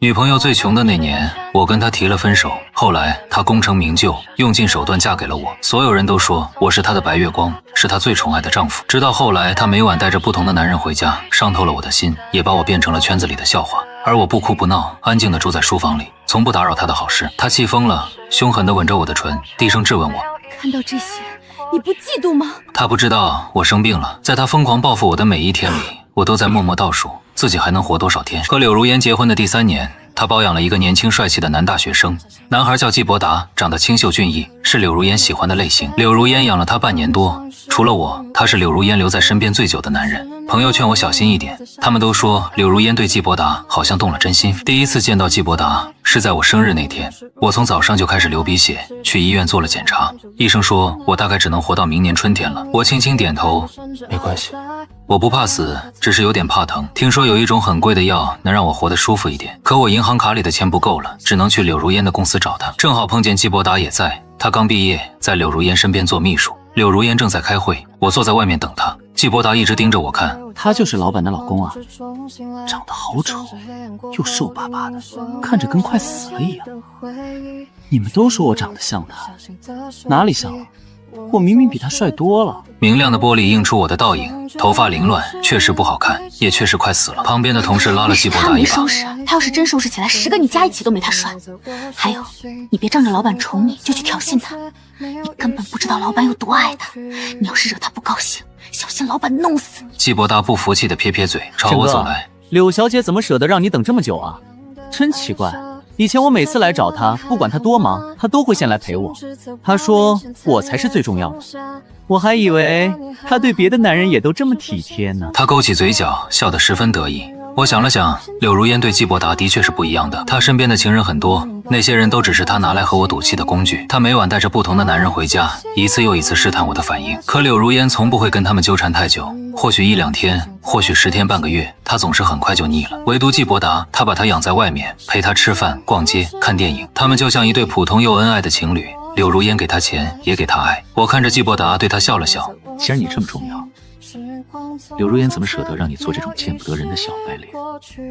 女朋友最穷的那年，我跟她提了分手。后来她功成名就，用尽手段嫁给了我。所有人都说我是她的白月光，是她最宠爱的丈夫。直到后来，她每晚带着不同的男人回家，伤透了我的心，也把我变成了圈子里的笑话。而我不哭不闹，安静地住在书房里，从不打扰她的好事。她气疯了，凶狠地吻着我的唇，低声质问我：看到这些，你不嫉妒吗？她不知道我生病了，在她疯狂报复我的每一天里，我都在默默倒数自己还能活多少天。和柳如烟结婚的第3年，她包养了一个年轻帅气的男大学生，男孩叫季伯达，长得清秀俊逸，是柳如烟喜欢的类型。柳如烟养了他半年多，除了我，他是柳如烟留在身边最久的男人。朋友劝我小心一点，他们都说柳如烟对季伯达好像动了真心。第一次见到季伯达是在我生日那天，我从早上就开始流鼻血，去医院做了检查，医生说我大概只能活到明年春天了。我轻轻点头，没关系，我不怕死，只是有点怕疼。听说有一种很贵的药能让我活得舒服一点，可我银行卡里的钱不够了，只能去柳如烟的公司找他。正好碰见季伯达也在，他刚毕业，在柳如烟身边做秘书。柳如烟正在开会，我坐在外面等他。季伯达一直盯着我看，他就是老板的老公啊，长得好丑，又瘦巴巴的，看着跟快死了一样。你们都说我长得像他，哪里像了？我明明比他帅多了。明亮的玻璃映出我的倒影，头发凌乱，确实不好看，也确实快死了。旁边的同事拉了季伯达一把。他没收拾，他要是真收拾起来，10个你加一起都没他帅。还有，你别仗着老板宠你就去挑衅他，你根本不知道老板有多爱他。你要是惹他不高兴，小心老板弄死你。季伯达不服气的撇撇嘴，朝我走来。柳小姐怎么舍得让你等这么久啊？真奇怪。以前我每次来找她，不管她多忙，她都会先来陪我。她说我才是最重要的，我还以为她对别的男人也都这么体贴呢。她勾起嘴角，笑得十分得意。我想了想，柳如烟对季伯达的确是不一样的。她身边的情人很多，那些人都只是她拿来和我赌气的工具。她每晚带着不同的男人回家，一次又一次试探我的反应。可柳如烟从不会跟他们纠缠太久，或许1-2天，或许10天半个月，她总是很快就腻了。唯独季伯达，她把他养在外面，陪他吃饭、逛街、看电影，他们就像一对普通又恩爱的情侣。柳如烟给他钱，也给他爱。我看着季伯达，对他笑了笑。既然你这么重要，柳如烟怎么舍得让你做这种见不得人的小白脸？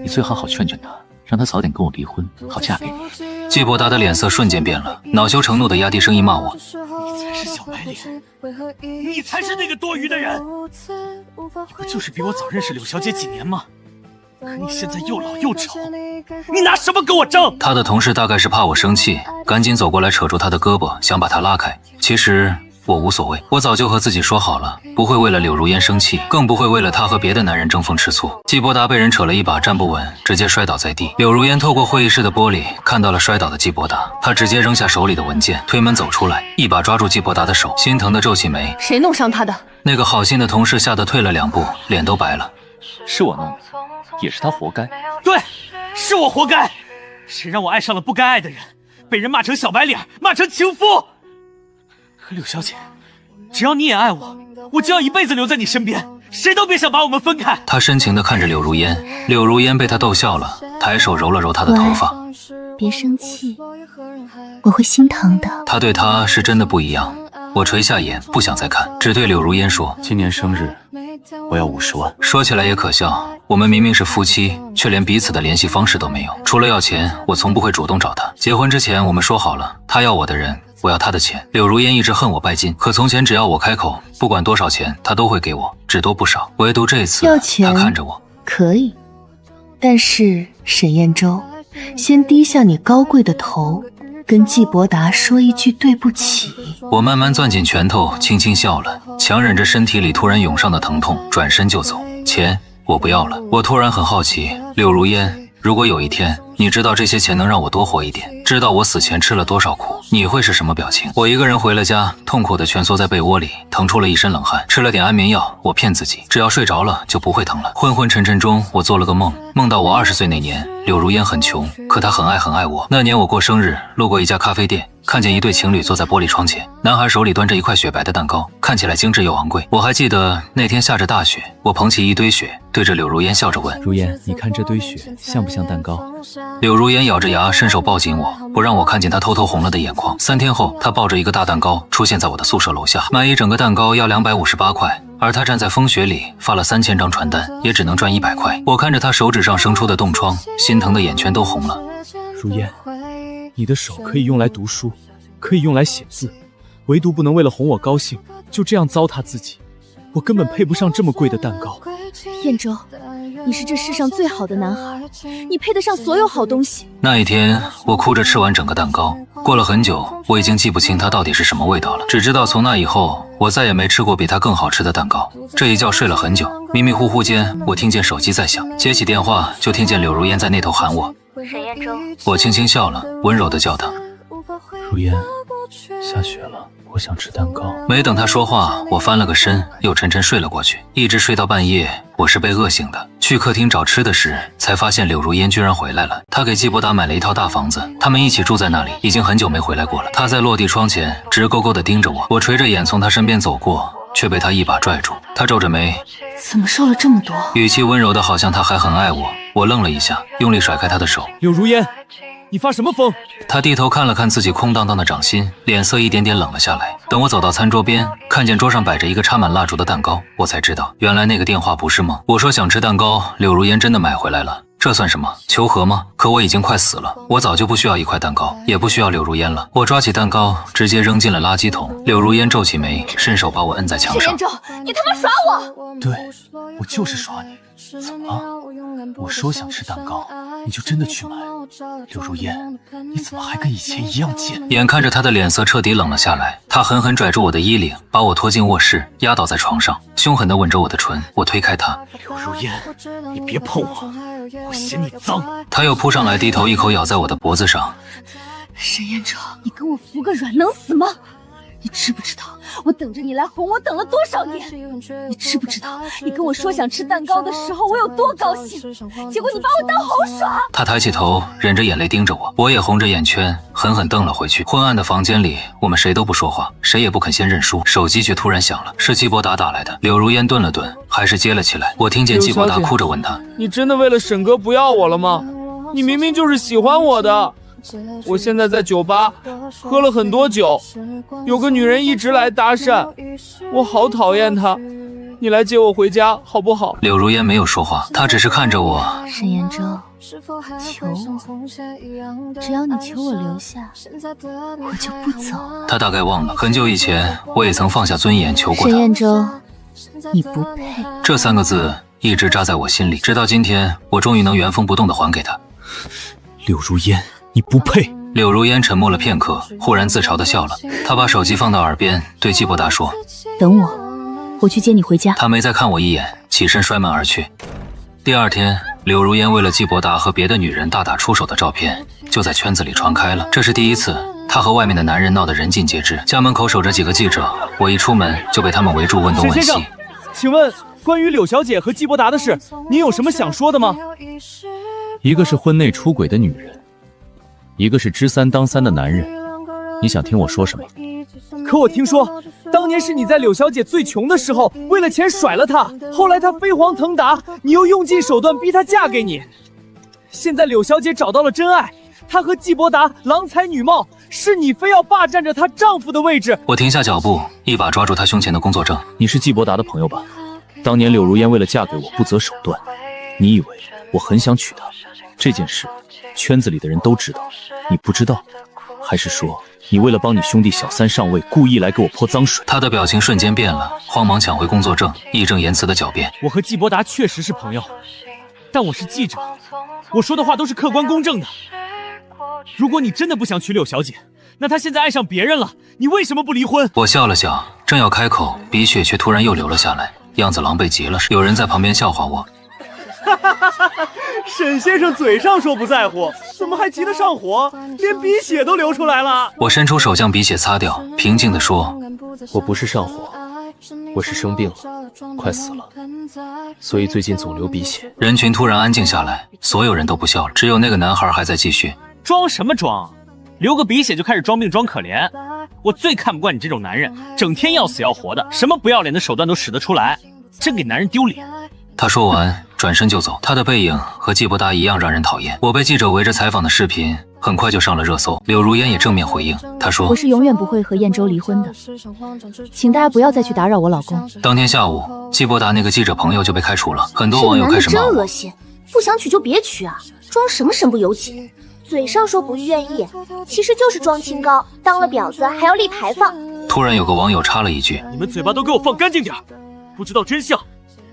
你最好好劝劝她，让她早点跟我离婚，好嫁给你。季伯达的脸色瞬间变了，恼羞成怒的压低声音骂我：你才是小白脸，你才是那个多余的人！你不就是比我早认识柳小姐几年吗？可你现在又老又丑，你拿什么跟我争？他的同事大概是怕我生气，赶紧走过来扯住他的胳膊，想把他拉开。其实我无所谓，我早就和自己说好了，不会为了柳如烟生气，更不会为了他和别的男人争风吃醋。季伯达被人扯了一把，站不稳，直接摔倒在地。柳如烟透过会议室的玻璃看到了摔倒的季伯达，他直接扔下手里的文件，推门走出来，一把抓住季伯达的手，心疼的皱起眉。谁弄伤他的？那个好心的同事吓得退了2步，脸都白了。是我弄的，也是他活该。对，是我活该。谁让我爱上了不该爱的人，被人骂成小白脸，骂成情夫。柳小姐，只要你也爱我，我就要一辈子留在你身边，谁都别想把我们分开。他深情地看着柳如烟，柳如烟被他逗笑了，抬手揉了揉他的头发。别生气，我会心疼的。他对他是真的不一样。我垂下眼，不想再看，只对柳如烟说：今年生日我要50万。说起来也可笑，我们明明是夫妻，却连彼此的联系方式都没有。除了要钱，我从不会主动找他。结婚之前我们说好了，他要我的人，我要他的钱。柳如烟一直恨我拜金，可从前只要我开口，不管多少钱，他都会给我，只多不少。唯独这次，要钱他看着我，可以，但是沈彦舟，先低下你高贵的头，跟季伯达说一句对不起。我慢慢攥紧拳头，轻轻笑了，强忍着身体里突然涌上的疼痛，转身就走。钱我不要了。我突然很好奇，柳如烟，如果有一天你知道这些钱能让我多活一点，知道我死前吃了多少苦，你会是什么表情？我一个人回了家，痛苦地蜷缩在被窝里，疼出了一身冷汗。吃了点安眠药，我骗自己，只要睡着了就不会疼了。昏昏沉沉中，我做了个梦，梦到我20岁那年，柳如烟很穷，可她很爱我。那年我过生日，路过一家咖啡店，看见一对情侣坐在玻璃窗前，男孩手里端着一块雪白的蛋糕，看起来精致又昂贵。我还记得那天下着大雪，我捧起一堆雪，对着柳如烟笑着问：如烟，你看这堆雪像不像蛋糕？柳如烟咬着牙，伸手抱紧我，不让我看见她偷偷红了的眼眶。3天后，她抱着一个大蛋糕出现在我的宿舍楼下，买一整个蛋糕要258块。而他站在风雪里发了3000张传单，也只能赚100块。我看着他手指上生出的冻疮，心疼的眼圈都红了。如烟，你的手可以用来读书，可以用来写字，唯独不能为了哄我高兴，就这样糟蹋自己。我根本配不上这么贵的蛋糕。燕州，你是这世上最好的男孩，你配得上所有好东西。那一天，我哭着吃完整个蛋糕。过了很久，我已经记不清它到底是什么味道了，只知道从那以后，我再也没吃过比它更好吃的蛋糕。这一觉睡了很久，迷迷糊糊间，我听见手机在响，接起电话就听见柳如烟在那头喊我。沈燕州，我轻轻笑了，温柔地叫她。如烟，下雪了，我想吃蛋糕。没等她说话，我翻了个身，又沉沉睡了过去，一直睡到半夜。我是被饿醒的。去客厅找吃的时，才发现柳如烟居然回来了。她给季伯达买了一套大房子，他们一起住在那里，已经很久没回来过了。她在落地窗前直勾勾地盯着我，我垂着眼从她身边走过，却被她一把拽住。她皱着眉，怎么瘦了这么多？语气温柔的好像她还很爱我。我愣了一下，用力甩开她的手。柳如烟，你发什么疯？她低头看了看自己空荡荡的掌心，脸色一点点冷了下来。等我走到餐桌边，看见桌上摆着一个插满蜡烛的蛋糕，我才知道原来那个电话不是梦。我说想吃蛋糕，柳如烟真的买回来了。这算什么？求和吗？可我已经快死了，我早就不需要一块蛋糕，也不需要柳如烟了。我抓起蛋糕，直接扔进了垃圾桶。柳如烟皱起眉，伸手把我摁在墙上。沈燕州，你他妈耍我！对，我就是耍你。怎么了？我说想吃蛋糕，你就真的去买？柳如烟，你怎么还跟以前一样贱？眼看着他的脸色彻底冷了下来，他狠狠拽住我的衣领，把我拖进卧室，压倒在床上，凶狠地吻着我的唇。我推开他，柳如烟，你别碰我，我嫌你脏。他又扑上来，低头一口咬在我的脖子上。沈燕州，你跟我服个软能死吗？你知不知道我等着你来哄我等了多少年？你知不知道你跟我说想吃蛋糕的时候我有多高兴？结果你把我当猴耍！他抬起头，忍着眼泪盯着我，我也红着眼圈，狠狠瞪了回去。昏暗的房间里，我们谁都不说话，谁也不肯先认输。手机却突然响了，是季伯达打来的。柳如烟顿了顿，还是接了起来。我听见季伯达哭着问他：“你真的为了沈哥不要我了吗？你明明就是喜欢我的。我现在在酒吧喝了很多酒，有个女人一直来搭讪，我好讨厌她。你来接我回家好不好？”柳如烟没有说话，她只是看着我。沈燕州，求我，只要你求我留下，我就不走。她大概忘了，很久以前我也曾放下尊严求过沈她。燕州，你不配。这3个字一直扎在我心里，直到今天，我终于能原封不动地还给她。柳如烟，你不配。柳如烟沉默了片刻，忽然自嘲地笑了。她把手机放到耳边，对季伯达说：“等我，我去接你回家。”她没再看我一眼，起身摔门而去。第二天，柳如烟为了季伯达和别的女人大打出手的照片就在圈子里传开了。这是第一次，她和外面的男人闹得人尽皆知。家门口守着几个记者，我一出门就被他们围住，问东问西。请问关于柳小姐和季伯达的事，您有什么想说的吗？一个是婚内出轨的女人，一个是知3当3的男人，你想听我说什么？可我听说，当年是你在柳小姐最穷的时候，为了钱甩了她，后来她飞黄腾达，你又用尽手段逼她嫁给你。现在柳小姐找到了真爱，她和季伯达郎才女貌，是你非要霸占着她丈夫的位置。我停下脚步，一把抓住她胸前的工作证。你是季伯达的朋友吧？当年柳如烟为了嫁给我不择手段，你以为我很想娶她？这件事圈子里的人都知道，你不知道？还是说你为了帮你兄弟小3上位，故意来给我泼脏水？他的表情瞬间变了，慌忙抢回工作证，义正言辞地狡辩：“我和季伯达确实是朋友，但我是记者，我说的话都是客观公正的。如果你真的不想娶柳小姐，那她现在爱上别人了，你为什么不离婚？”我笑了笑，正要开口，鼻血却突然又流了下来，样子狼狈极了。有人在旁边笑话我。沈先生嘴上说不在乎，怎么还急得上火，连鼻血都流出来了？我伸出手将鼻血擦掉，平静地说：“我不是上火，我是生病了，快死了，所以最近总流鼻血。”人群突然安静下来，所有人都不笑了，只有那个男孩还在继续：“装什么装？流个鼻血就开始装病装可怜？我最看不惯你这种男人，整天要死要活的，什么不要脸的手段都使得出来，真给男人丢脸。”他说完转身就走，他的背影和季伯达一样让人讨厌。我被记者围着采访的视频很快就上了热搜。柳如烟也正面回应，她说：“我是永远不会和燕州离婚的，请大家不要再去打扰我老公。”当天下午，季伯达那个记者朋友就被开除了，很多网友开始骂我真恶。心，不想娶就别娶啊，装什么身不由己？嘴上说不愿意，其实就是装清高，当了婊子还要立牌坊。突然有个网友插了一句：“你们嘴巴都给我放干净点，不知道真相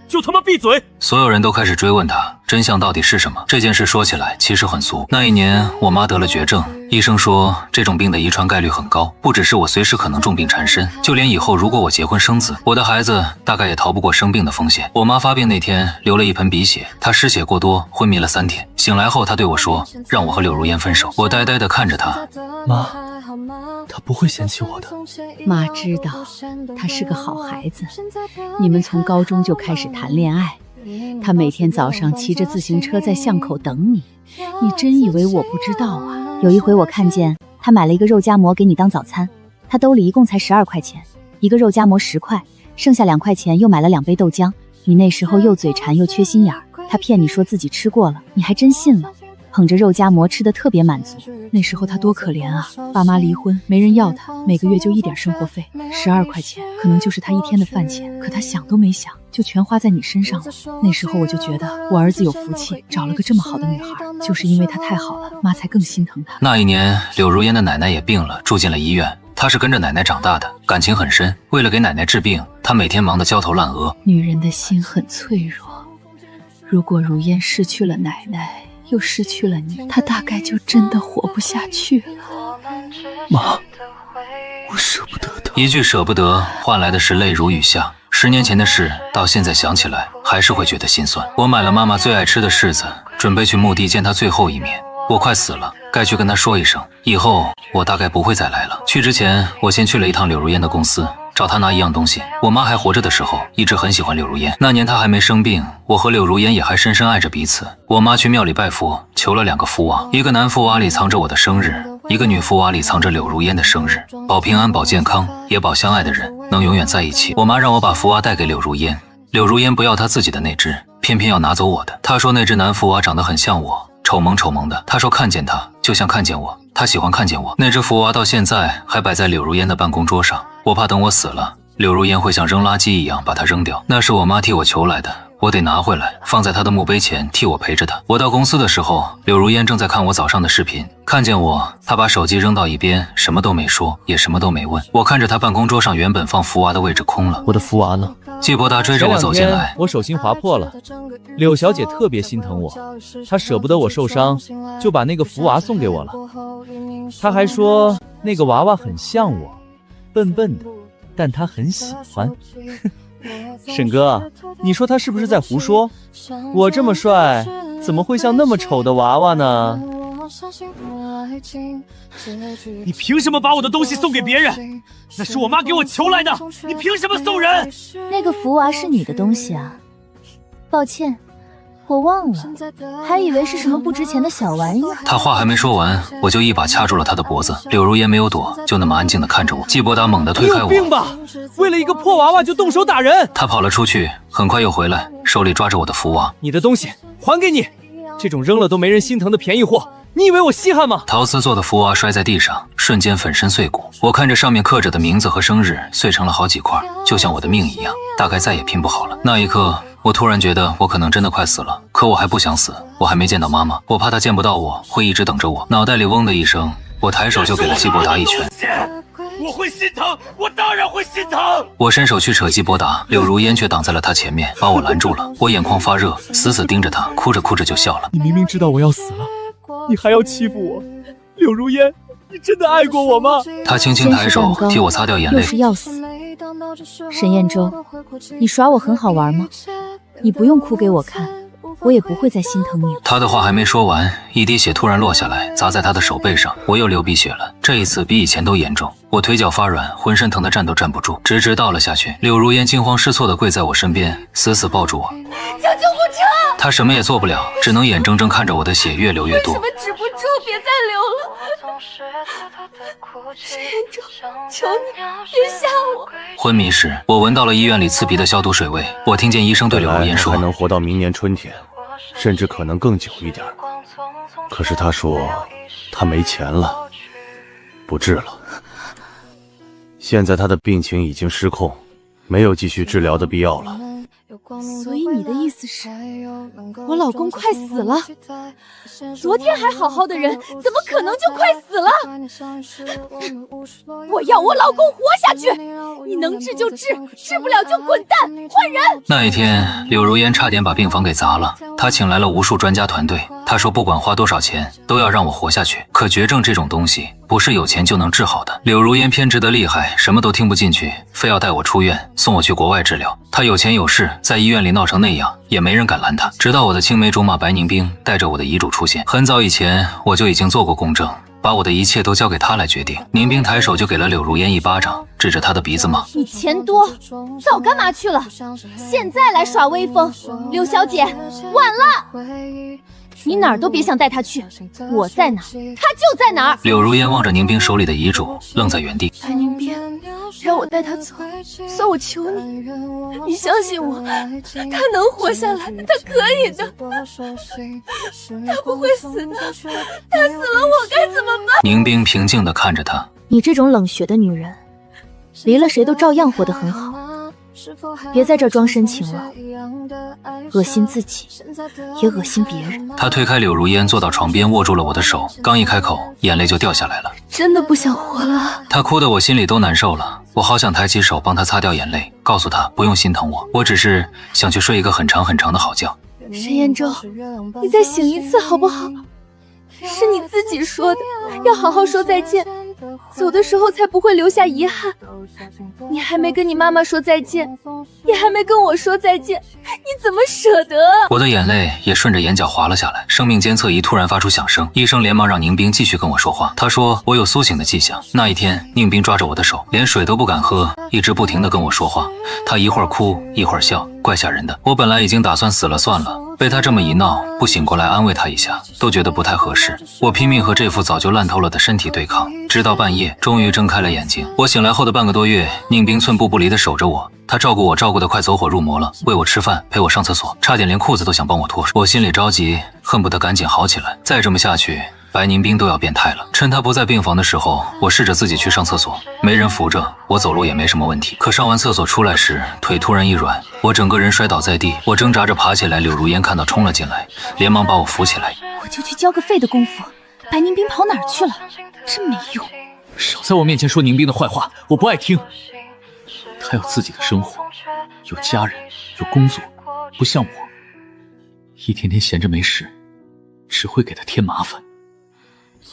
就他妈闭嘴！”所有人都开始追问他真相到底是什么。这件事说起来其实很俗。那一年我妈得了绝症，医生说这种病的遗传概率很高，不只是我随时可能重病缠身，就连以后如果我结婚生子，我的孩子大概也逃不过生病的风险。我妈发病那天流了一盆鼻血，她失血过多昏迷了3天，醒来后她对我说让我和柳如烟分手。我呆呆地看着她，妈，他不会嫌弃我的。妈知道他是个好孩子，你们从高中就开始谈恋爱，他每天早上骑着自行车在巷口等你，你真以为我不知道啊？有一回我看见他买了一个肉夹馍给你当早餐，他兜里一共才12块钱，一个肉夹馍10块，剩下2块钱又买了2杯豆浆。你那时候又嘴馋又缺心眼儿，他骗你说自己吃过了，你还真信了，捧着肉夹馍吃得特别满足。那时候他多可怜啊，爸妈离婚没人要他，每个月就1点生活费，12块钱可能就是他一天的饭钱，可他想都没想就全花在你身上了。那时候我就觉得我儿子有福气，找了个这么好的女孩，就是因为他太好了，妈才更心疼他。那一年柳如烟的奶奶也病了，住进了医院。她是跟着奶奶长大的，感情很深，为了给奶奶治病，她每天忙得焦头烂额。女人的心很脆弱，如果如烟失去了奶奶又失去了你，她大概就真的活不下去了。妈，我舍不得他。一句舍不得换来的是泪如雨下。10年前的事，到现在想起来还是会觉得心酸。我买了妈妈最爱吃的柿子，准备去墓地见她最后一面。我快死了，该去跟她说一声，以后我大概不会再来了。去之前，我先去了一趟柳如烟的公司，找她拿一样东西。我妈还活着的时候，一直很喜欢柳如烟。那年她还没生病，我和柳如烟也还深深爱着彼此。我妈去庙里拜佛，求了2个福娃，一个男福娃里藏着我的生日，一个女福娃里藏着柳如烟的生日，保平安保健康，也保相爱的人能永远在一起。我妈让我把福娃带给柳如烟，柳如烟不要她自己的那只，偏偏要拿走我的。她说那只男福娃长得很像我，丑萌丑萌的。她说看见他就像看见我，她喜欢看见我。那只福娃到现在还摆在柳如烟的办公桌上，我怕等我死了，柳如烟会像扔垃圾一样把它扔掉。那是我妈替我求来的，我得拿回来，放在她的墓碑前，替我陪着她。我到公司的时候，柳如烟正在看我早上的视频，看见我，她把手机扔到一边，什么都没说，也什么都没问。我看着她办公桌上原本放福娃的位置空了。我的福娃呢？季伯达追着我走进来，我手心划破了，柳小姐特别心疼我，她舍不得我受伤，就把那个福娃送给我了。她还说那个娃娃很像我，笨笨的，但她很喜欢。沈哥，你说他是不是在胡说？我这么帅，怎么会像那么丑的娃娃呢？你凭什么把我的东西送给别人？那是我妈给我求来的，你凭什么送人？那个福娃是你的东西啊，抱歉，我忘了，还以为是什么不值钱的小玩意儿。他话还没说完，我就一把掐住了他的脖子。柳如烟没有躲，就那么安静地看着我。季伯达猛地推开我，你有病吧？为了一个破娃娃就动手打人！他跑了出去，很快又回来，手里抓着我的福娃。你的东西还给你，这种扔了都没人心疼的便宜货，你以为我稀罕吗？陶瓷做的福娃摔在地上，瞬间粉身碎骨。我看着上面刻着的名字和生日碎成了好几块，就像我的命一样，大概再也拼不好了。那一刻，我突然觉得我可能真的快死了，可我还不想死，我还没见到妈妈，我怕她见不到我，会一直等着我。脑袋里嗡的一声，我抬手就给了季伯达一拳。我会心疼，我当然会心疼。我伸手去扯季伯达，柳如烟却挡在了他前面，把我拦住了。我眼眶发热，死死盯着他，哭着哭着就笑了。你明明知道我要死了，你还要欺负我，柳如烟，你真的爱过我吗？他轻轻抬手替我擦掉眼泪。又是要死。沈彦舟，你耍我很好玩吗？你不用哭给我看，我也不会再心疼你了。他的话还没说完，一滴血突然落下来，砸在他的手背上，我又流鼻血了。这一次比以前都严重，我腿脚发软，浑身疼得站都站不住，直直倒了下去。柳如烟惊慌失措地跪在我身边，死死抱住我。叫救护车！他什么也做不了，只能眼睁睁看着我的血越流越多。为什么止不住？别再流了！沈彦舟，求你别吓我！昏迷时，我闻到了医院里刺鼻的消毒水味。我听见医生对柳如烟说：“还能活到明年春天，甚至可能更久一点。可是他说，他没钱了，不治了。现在他的病情已经失控，没有继续治疗的必要了。所以你的意思是，我老公快死了？昨天还好好的人，怎么可能就快死了？我要我老公活下去！你能治就治，治不了就滚蛋，换人！那一天，柳如烟差点把病房给砸了。她请来了无数专家团队，她说不管花多少钱，都要让我活下去。可绝症这种东西，不是有钱就能治好的。柳如烟偏执得厉害，什么都听不进去，非要带我出院，送我去国外治疗。她有钱有势，在医院里闹成那样，也没人敢拦她。直到我的青梅竹马白宁冰带着我的遗嘱出现，很早以前我就已经做过公证，把我的一切都交给他来决定。宁冰抬手就给了柳如烟一巴掌，指着他的鼻子骂：你钱多，早干嘛去了？现在来耍威风，柳小姐，晚了！你哪儿都别想带他去，我在哪，他就在哪儿。柳如烟望着宁冰手里的遗嘱，愣在原地。白宁冰，让我带他走，算我求你，你相信我，他能活下来，他可以的，他不会死的，他死了我该怎么办？宁冰平静地看着他，你这种冷血的女人，离了谁都照样活得很好，别在这装深情了，恶心自己，也恶心别人。他推开柳如烟，坐到床边，握住了我的手，刚一开口，眼泪就掉下来了。真的不想活了。他哭得我心里都难受了，我好想抬起手帮他擦掉眼泪，告诉他不用心疼我，我只是想去睡一个很长很长的好觉。沈彦舟，你再醒一次好不好？是你自己说的，要好好说再见，走的时候才不会留下遗憾。你还没跟你妈妈说再见，也还没跟我说再见，你怎么舍得？我的眼泪也顺着眼角滑了下来。生命监测仪突然发出响声，医生连忙让宁冰继续跟我说话。他说我有苏醒的迹象。那一天，宁冰抓着我的手，连水都不敢喝，一直不停地跟我说话。他一会儿哭一会儿笑，怪吓人的。我本来已经打算死了算了，被他这么一闹，不醒过来安慰他一下，都觉得不太合适。我拼命和这副早就烂透了的身体对抗，直到半夜，终于睁开了眼睛。我醒来后的半个多月，宁冰寸步不离地守着我，他照顾我照顾得快走火入魔了，喂我吃饭，陪我上厕所，差点连裤子都想帮我脱。我心里着急，恨不得赶紧好起来。再这么下去，白宁冰都要变态了。趁他不在病房的时候，我试着自己去上厕所，没人扶着，我走路也没什么问题。可上完厕所出来时，腿突然一软，我整个人摔倒在地。我挣扎着爬起来，柳如烟看到冲了进来，连忙把我扶起来。我就去交个费的功夫，白宁冰跑哪儿去了？真没用！少在我面前说宁冰的坏话，我不爱听。他有自己的生活，有家人，有工作，不像我，一天天闲着没事，只会给他添麻烦。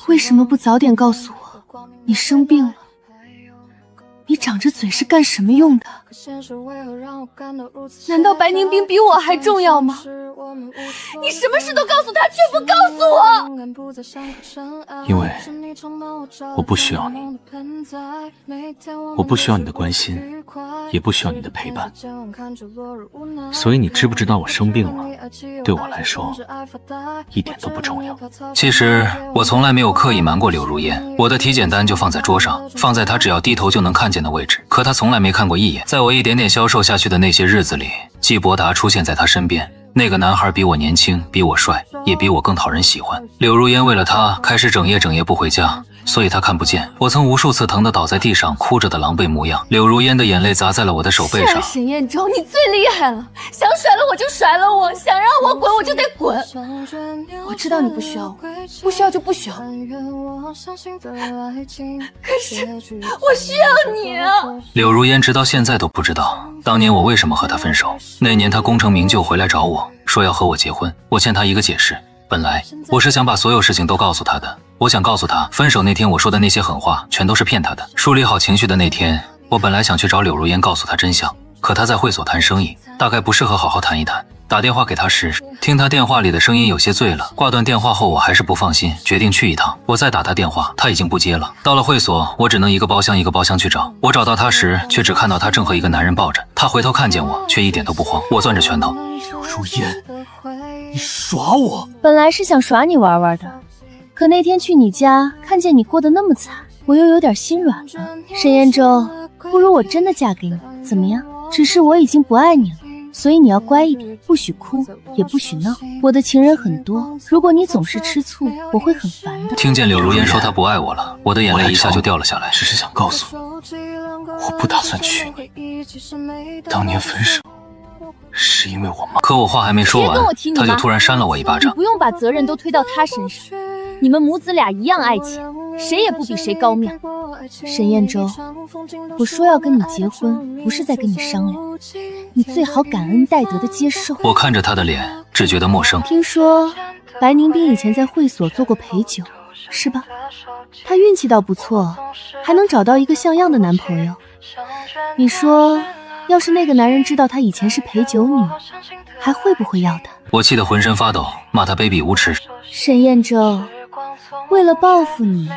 为什么不早点告诉我你生病了？你长着嘴是干什么用的？难道白宁冰比我还重要吗？你什么事都告诉他，却不告诉我。因为我不需要你，我不需要你的关心，也不需要你的陪伴，所以你知不知道我生病了，对我来说一点都不重要。其实我从来没有刻意瞒过柳如烟，我的体检单就放在桌上，放在她只要低头就能看见的位置，可她从来没看过一眼。在我一点点消瘦下去的那些日子里，季伯达出现在她身边。那个男孩比我年轻，比我帅，也比我更讨人喜欢。柳如烟为了他开始整夜不回家，所以他看不见我曾无数次疼得倒在地上哭着的狼狈模样。柳如烟的眼泪砸在了我的手背上。沈彦舟，你最厉害了，想甩了我就甩了我，想让我滚我就得滚。我知道你不需要我，不需要就不需要。可是我需要你啊！柳如烟直到现在都不知道当年我为什么和他分手。那年他功成名就回来找我，说要和我结婚，我欠他一个解释。本来我是想把所有事情都告诉他的，我想告诉他分手那天我说的那些狠话全都是骗他的。梳理好情绪的那天，我本来想去找柳如烟告诉他真相，可他在会所谈生意，大概不适合好好谈一谈。打电话给他时，听他电话里的声音有些醉了。挂断电话后，我还是不放心，决定去一趟。我再打他电话，他已经不接了。到了会所，我只能一个包厢一个包厢去找。我找到他时，却只看到他正和一个男人抱着。他回头看见我，却一点都不慌。我攥着拳头，柳如烟，你耍我！本来是想耍你玩玩的，可那天去你家，看见你过得那么惨，我又有点心软了。沈彦舟，不如我真的嫁给你，怎么样？只是我已经不爱你了，所以你要乖一点，不许哭，也不许闹。我的情人很多，如果你总是吃醋，我会很烦的。听见柳如烟说她不爱我了，我的眼泪一下就掉了下来。只是想告诉你，我不打算娶你。当年分手是因为我妈。可我话还没说完，别跟我提你妈，他就突然扇了我一巴掌。你不用把责任都推到他身上，你们母子俩一样爱情，谁也不比谁高妙。沈彦舟，我说要跟你结婚，不是在跟你商量，你最好感恩戴德的接受。我看着他的脸，只觉得陌生。听说白宁冰以前在会所做过陪酒，是吧？她运气倒不错，还能找到一个像样的男朋友。你说，要是那个男人知道她以前是陪酒女，还会不会要她？我气得浑身发抖，骂他卑鄙无耻。沈彦舟，为了报复你，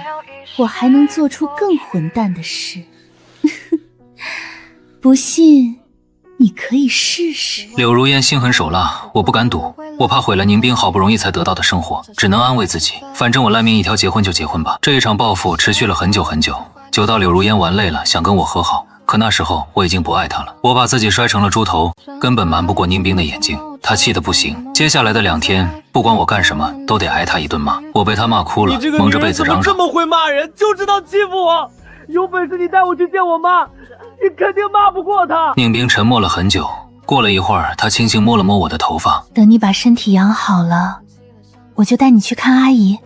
我还能做出更混蛋的事。不信，你可以试试。柳如烟心狠手辣，我不敢赌，我怕毁了宁冰好不容易才得到的生活，只能安慰自己，反正我烂命一条，结婚就结婚吧。这一场报复持续了很久很久，久到柳如烟玩累了，想跟我和好。可那时候我已经不爱他了，我把自己摔成了猪头，根本瞒不过宁冰的眼睛，他气得不行。接下来的2天，不管我干什么，都得挨他一顿骂。我被他骂哭了，蒙着被子嚷嚷。这么会骂人，就知道欺负我！有本事你带我去见我妈，你肯定骂不过她。宁冰沉默了很久，过了一会儿，他轻轻摸了摸我的头发。等你把身体养好了，我就带你去看阿姨，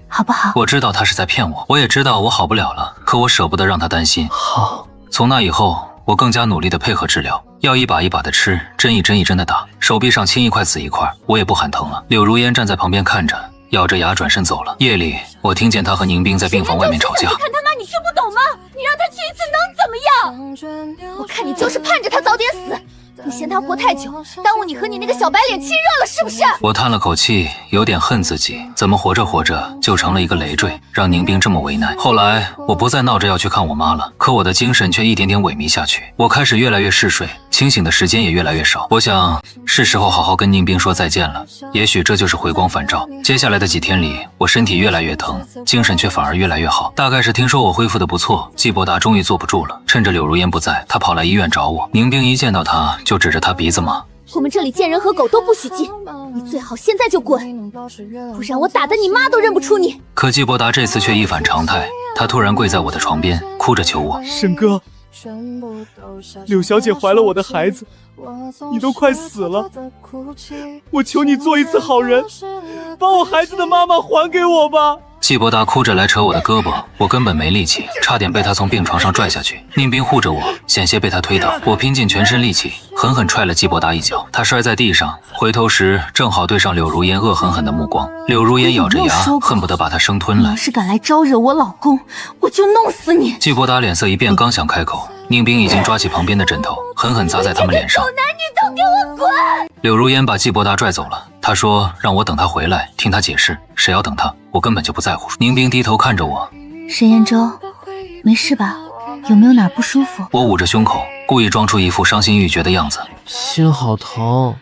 好不好？我知道他是在骗我，我也知道我好不了了，可我舍不得让他担心。好。从那以后，我更加努力地配合治疗，药一把一把的吃，针一针一针的打，手臂上青一块紫一块，我也不喊疼了。柳如烟站在旁边看着，咬着牙转身走了。夜里，我听见她和宁冰在病房外面吵架。你看他妈，你听不懂吗？你让他去一次能怎么样？我看你就是盼着他早点死。你嫌他活太久，耽误你和你那个小白脸亲热了，是不是？我叹了口气，有点恨自己，怎么活着活着就成了一个累赘，让宁冰这么为难。后来我不再闹着要去看我妈了，可我的精神却一点点萎靡下去，我开始越来越嗜睡，清醒的时间也越来越少。我想是时候好好跟宁冰说再见了，也许这就是回光返照。接下来的几天里，我身体越来越疼，精神却反而越来越好。大概是听说我恢复的不错，季伯达终于坐不住了，趁着柳如烟不在，他跑来医院找我。宁冰一见到他就指着他鼻子骂：我们这里见人和狗都不许进，你最好现在就滚，不然我打得你妈都认不出你。可季伯达这次却一反常态，他突然跪在我的床边，哭着求我：沈哥，柳小姐怀了我的孩子，你都快死了，我求你做一次好人，把我孩子的妈妈还给我吧。季伯达哭着来扯我的胳膊，我根本没力气，差点被他从病床上拽下去。宁冰护着我，险些被他推倒，我拼尽全身力气，狠狠踹了季伯达一脚，他摔在地上，回头时正好对上柳如烟恶狠狠的目光。柳如烟咬着牙，恨不得把他生吞了。你要是敢来招惹我老公，我就弄死你！季伯达脸色一变，刚想开口，宁冰已经抓起旁边的枕头，狠狠砸在他们脸上。狗男女都给我滚！柳如烟把季伯达拽走了，他说让我等他回来听他解释，谁要等他，我根本就不在乎。宁冰低头看着我，沈彦舟，没事吧？有没有哪儿不舒服？我捂着胸口，故意装出一副伤心欲绝的样子。心好疼，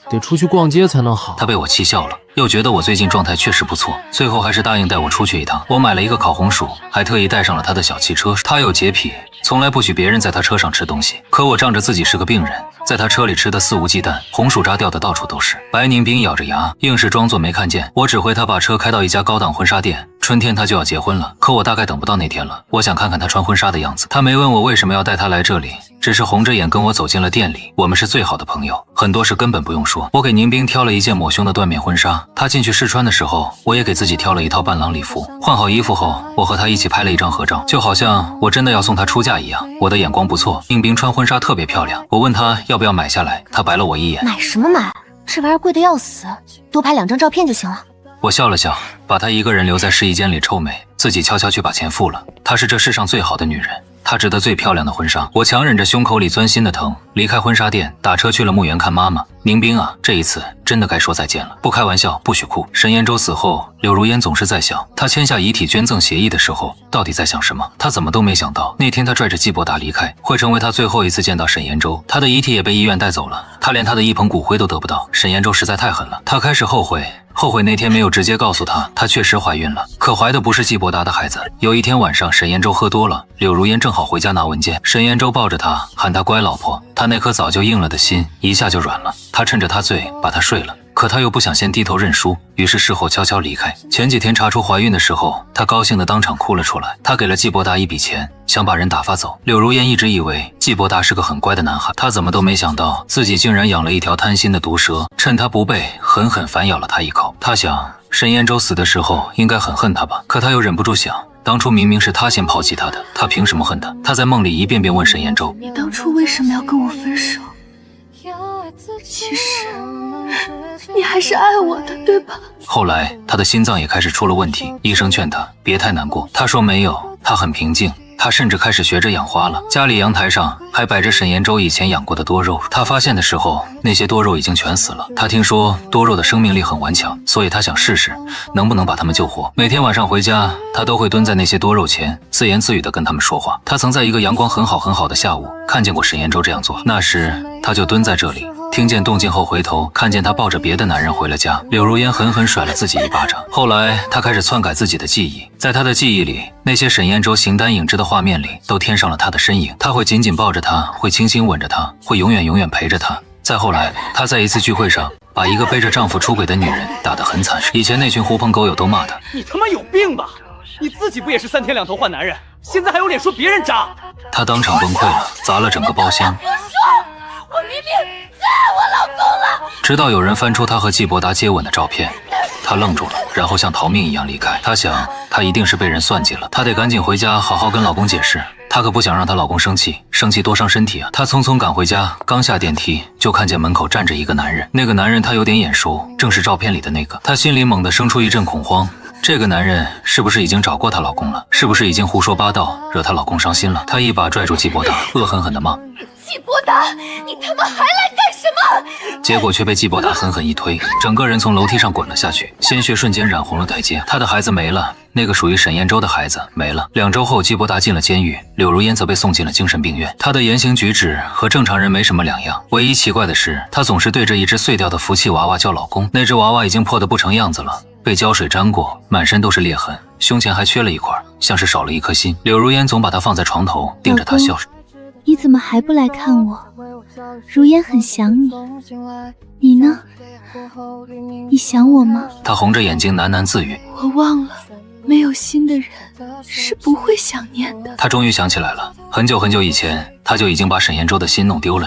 得出去逛街才能好。他被我气笑了，又觉得我最近状态确实不错，最后还是答应带我出去一趟。我买了一个烤红薯，还特意带上了他的小汽车。他有洁癖，从来不许别人在他车上吃东西，可我仗着自己是个病人，在他车里吃的肆无忌惮，红薯渣掉的到处都是。白宁冰咬着牙，硬是装作没看见。我指挥他把车开到一家高档婚纱店，春天他就要结婚了，可我大概等不到那天了。我想看看他穿婚纱的样子。他没问我为什么要带他来这里，只是红着眼跟我走进了店里。我们是最好的朋友，很多事根本不用说。我给宁冰挑了一件抹胸的缎面婚纱，他进去试穿的时候，我也给自己挑了一套伴郎礼服。换好衣服后，我和他一起拍了一张合照，就好像我真的要送他出嫁一样。我的眼光不错，宁冰穿婚纱特别漂亮。我问他要不要买下来，他白了我一眼。买什么买？这玩意儿贵得要死，多拍2张照片就行了。我笑了笑，把她一个人留在试衣间里臭美，自己悄悄去把钱付了。她是这世上最好的女人，她值得最漂亮的婚纱。我强忍着胸口里钻心的疼，离开婚纱店，打车去了墓园看妈妈。宁冰啊，这一次真的该说再见了。不开玩笑，不许哭。沈彦舟死后，柳如烟总是在想，她签下遗体捐赠协议的时候，到底在想什么？她怎么都没想到，那天她拽着季伯达离开，会成为她最后一次见到沈彦舟。她的遗体也被医院带走了，她连她的一捧骨灰都得不到。沈彦舟实在太狠了，她开始后悔后悔那天没有直接告诉她，她确实怀孕了，可怀的不是季伯达的孩子。有一天晚上，沈延州喝多了，柳如烟正好回家拿文件，沈延州抱着她喊她乖老婆，她那颗早就硬了的心一下就软了。他趁着她醉把她睡了，可他又不想先低头认输，于是事后悄悄离开。前几天查出怀孕的时候，他高兴的当场哭了出来。他给了季伯达一笔钱，想把人打发走。柳如烟一直以为季伯达是个很乖的男孩，他怎么都没想到自己竟然养了一条贪心的毒蛇，趁他不备狠狠反咬了他一口。他想沈延州死的时候应该很恨他吧，可他又忍不住想，当初明明是他先抛弃他的，他凭什么恨他？他在梦里一遍遍问沈延州，你当初为什么要跟我分手？其实你还是爱我的，对吧？后来他的心脏也开始出了问题，医生劝他别太难过，他说没有，他很平静。他甚至开始学着养花了，家里阳台上还摆着沈延州以前养过的多肉。他发现的时候，那些多肉已经全死了。他听说多肉的生命力很顽强，所以他想试试能不能把它们救活。每天晚上回家，他都会蹲在那些多肉前，自言自语地跟他们说话。他曾在一个阳光很好的下午看见过沈延州这样做，那时他就蹲在这里，听见动静后回头，看见他抱着别的男人回了家。柳如烟狠狠甩了自己一巴掌。后来他开始篡改自己的记忆，在他的记忆里，那些沈延州形单影只的画面里都添上了他的身影。他会紧紧抱着他，会轻轻吻着他，会永远陪着他。再后来，他在一次聚会上把一个背着丈夫出轨的女人打得很惨。以前那群狐朋狗友都骂他，你他妈有病吧？你自己不也是3天2头换男人，现在还有脸说别人渣？他当场崩溃了，砸了整个包厢。我明明最爱我老公了。直到有人翻出他和季伯达接吻的照片，他愣住了，然后像逃命一样离开。他想，他一定是被人算计了，他得赶紧回家好好跟老公解释。她可不想让她老公生气，生气多伤身体啊！她匆匆赶回家，刚下电梯就看见门口站着一个男人。那个男人她有点眼熟，正是照片里的那个。她心里猛地生出一阵恐慌，这个男人是不是已经找过她老公了？是不是已经胡说八道，惹她老公伤心了？她一把拽住季伯达，恶狠狠地骂：季伯达，你他妈还来干什么？结果却被季伯达狠狠一推，整个人从楼梯上滚了下去，鲜血瞬间染红了台阶。他的孩子没了，那个属于沈延州的孩子没了。2周后，季伯达进了监狱，柳如烟则被送进了精神病院。他的言行举止和正常人没什么两样，唯一奇怪的是，他总是对着一只碎掉的福气娃娃叫老公。那只娃娃已经破得不成样子了，被胶水沾过，满身都是裂痕，胸前还缺了一块，像是少了一颗心。柳如烟总把它放在床头，盯着他笑。你怎么还不来看我？如烟很想你，你呢？你想我吗？他红着眼睛喃喃自语。我忘了，没有心的人是不会想念的。他终于想起来了，很久以前，他就已经把沈延州的心弄丢了。